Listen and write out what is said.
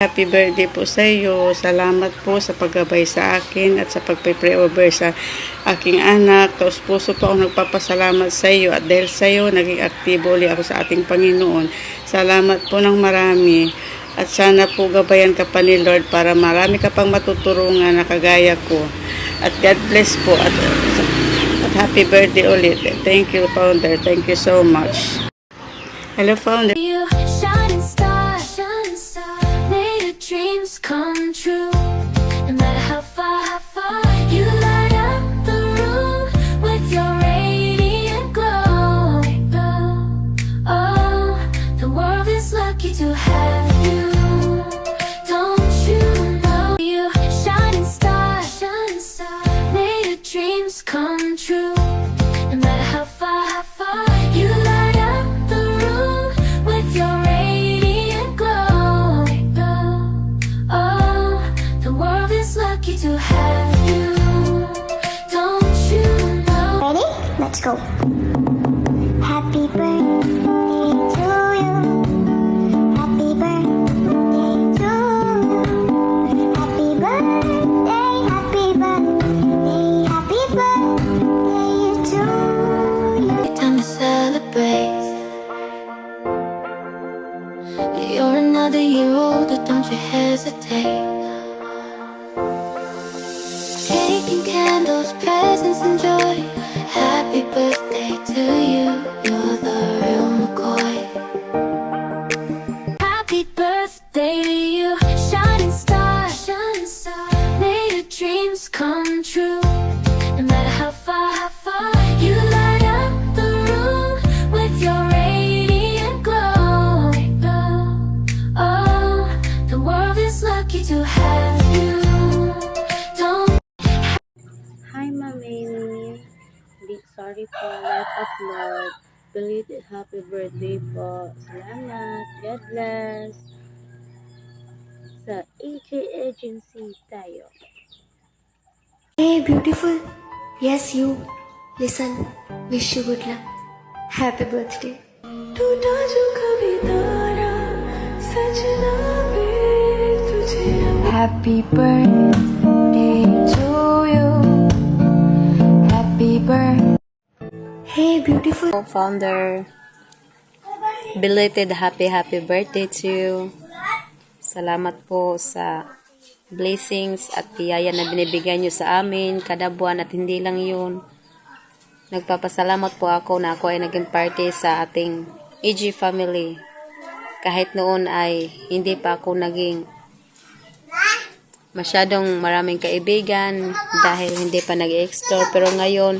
Happy birthday po sa iyo. Salamat po sa paggabay sa akin at sa pagpe-pray over sa aking anak. Taos puso po ako nagpapasalamat sa iyo at dahil sa iyo naging aktibo ulit ako sa ating Panginoon. Salamat po ng marami at sana po gabayan ka pa ni Lord para marami ka pang matuturungan na kagaya ko. At God bless po at happy birthday ulit. Thank you, Founder. Thank you so much. Hello, Founder. Dreams come true. No matter how far you light up the room with your radiant glow. Oh, the world is lucky to have you. Don't you know you shining star, made of dreams come true. No matter how far you light up the room with your radiant glow. Oh, the world is lucky to have you. Don't you know? Ready? Let's go. Happy birthday to you. Happy birthday to you. Happy birthday, happy birthday, happy birthday to you. Time to celebrate. You're another year older, don't you hesitate. Taking candles, presents, and joy. Happy birthday to you. You're the real McCoy. Happy birthday to you, shining star, made of dreams come true. No matter how far you light up the room with your radiant glow. Oh, the world is lucky to have you. Don't. Hi, Mami. Big sorry po, life upload. Belated happy birthday po. Salamat. God bless. Sa AJ Agency tayo. Hey, beautiful. Yes, you. Listen. Wish you good luck. Happy birthday. टूटा जो कभी तारा सजना पे तुझे Happy birthday to you. Happy birthday. Hey, beautiful. Founder, belated happy birthday to you. Salamat po sa blessings at biyaya na binibigay nyo sa amin kada buwan at hindi lang yun. Nagpapasalamat po ako na ako ay naging party sa ating AG family. Kahit noon ay hindi pa ako naging masyadong maraming kaibigan dahil hindi pa nag-explore, pero ngayon